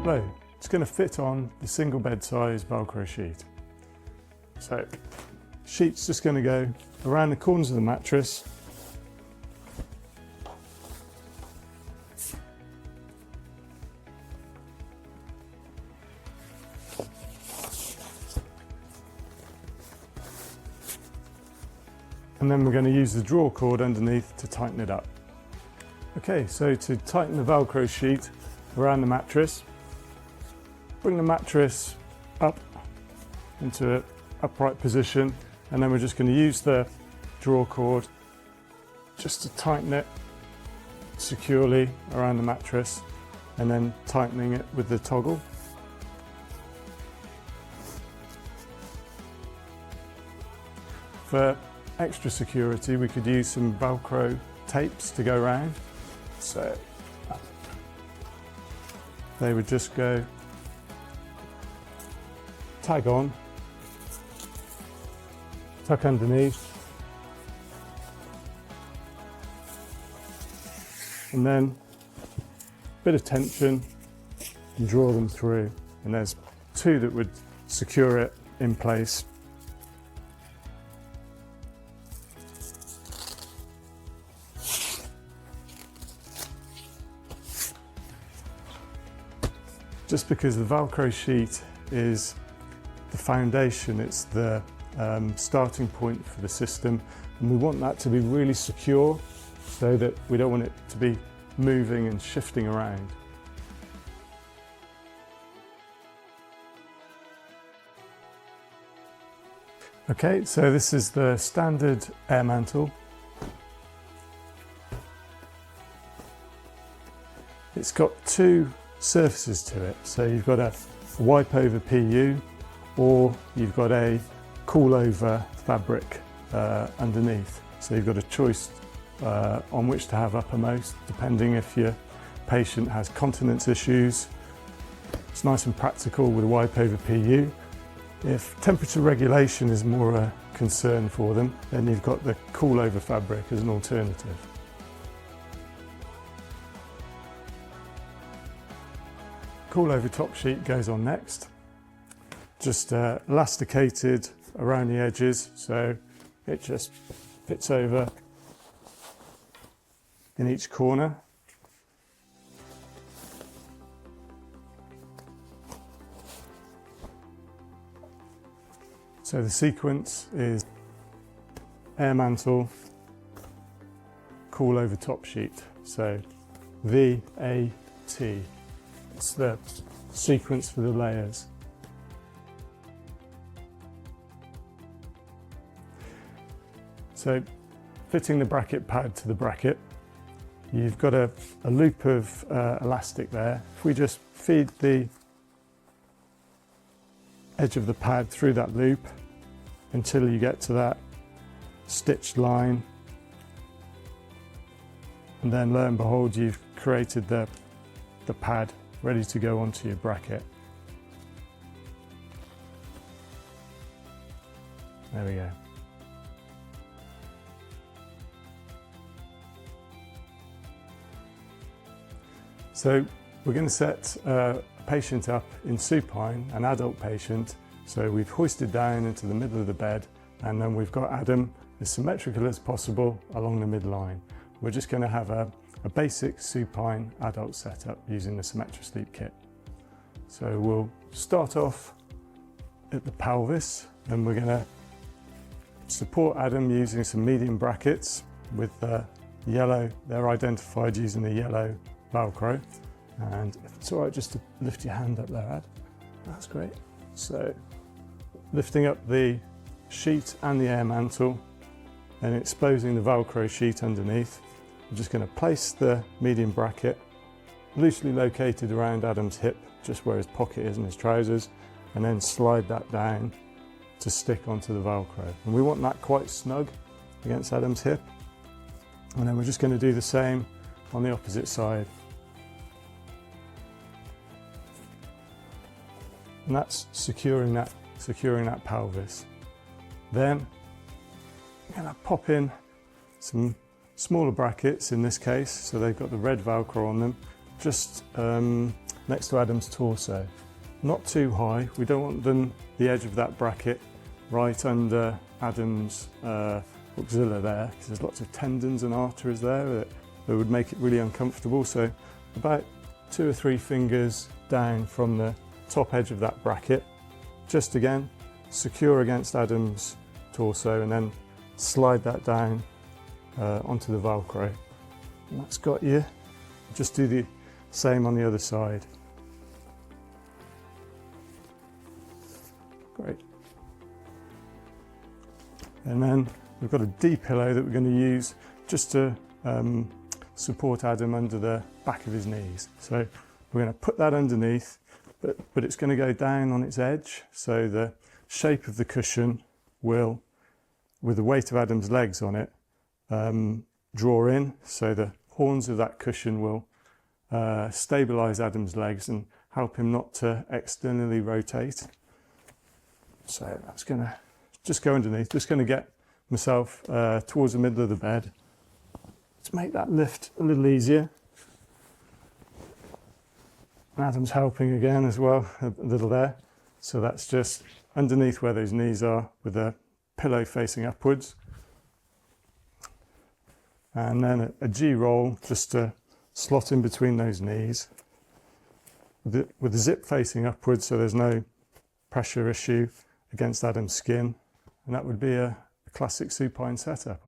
load. It's going to fit on the single bed size Velcro sheet. So sheet's just going to go around the corners of the mattress. And then we're going to use the drawer cord underneath to tighten it up. Okay, so to tighten the Velcro sheet around the mattress, bring the mattress up into an upright position, and then we're just going to use the drawer cord just to tighten it securely around the mattress, and then tightening it with the toggle. For extra security, we could use some Velcro tapes to go around. So they would just go tag on, tuck underneath, and then a bit of tension and draw them through. And there's two that would secure it in place. Just because the Velcro sheet is the foundation, it's the starting point for the system, and we want that to be really secure so that we don't want it to be moving and shifting around. Okay, so this is the standard air mantle. It's got two surfaces to it, so you've got a wipe over PU, or you've got a cool over fabric underneath. So you've got a choice on which to have uppermost, depending if your patient has continence issues. It's nice and practical with a wipe over PU. If temperature regulation is more a concern for them, then you've got the cool over fabric as an alternative. Cool over top sheet goes on next. Just elasticated around the edges, so it just fits over in each corner. So the sequence is air mantle, cool over top sheet. So VAT. It's the sequence for the layers. So fitting the bracket pad to the bracket, you've got a loop of elastic there. If we just feed the edge of the pad through that loop until you get to that stitched line, and then lo and behold, you've created the pad ready to go onto your bracket. There we go. So we're going to set a patient up in supine, an adult patient. So we've hoisted down into the middle of the bed, and then we've got Adam as symmetrical as possible along the midline. We're just going to have a basic supine adult setup using the SymmetriSleep kit. So we'll start off at the pelvis, and we're going to support Adam using some medium brackets with the yellow. They're identified using the yellow Velcro. And if it's all right, just to lift your hand up there, Ad. That's great. So lifting up the sheet and the air mantle and exposing the Velcro sheet underneath. I'm just going to place the medium bracket loosely located around Adam's hip, just where his pocket is in his trousers, and then slide that down to stick onto the Velcro. And we want that quite snug against Adam's hip. And then we're just going to do the same on the opposite side. And that's securing that pelvis. Then I'm going to pop in some smaller brackets in this case, so they've got the red Velcro on them, just next to Adam's torso. Not too high, we don't want the edge of that bracket right under Adam's axilla there, because there's lots of tendons and arteries there that would make it really uncomfortable. So about 2 or 3 fingers down from the top edge of that bracket, just again secure against Adam's torso, and then slide that down onto the velcro. And that's got you. Just do the same on the other side. Great. And then we've got a D-pillow that we're going to use just to support Adam under the back of his knees. So we're going to put that underneath, but it's going to go down on its edge, so the shape of the cushion will, with the weight of Adam's legs on it, draw in, so the horns of that cushion will stabilise Adam's legs and help him not to externally rotate. So that's going to just go underneath. Just going to get myself towards the middle of the bed to make that lift a little easier. And Adam's helping again as well, a little there. So that's just underneath where those knees are, with the pillow facing upwards. And then a G-roll just to slot in between those knees, with the zip facing upwards, so there's no pressure issue against Adam's skin. And that would be a classic supine setup.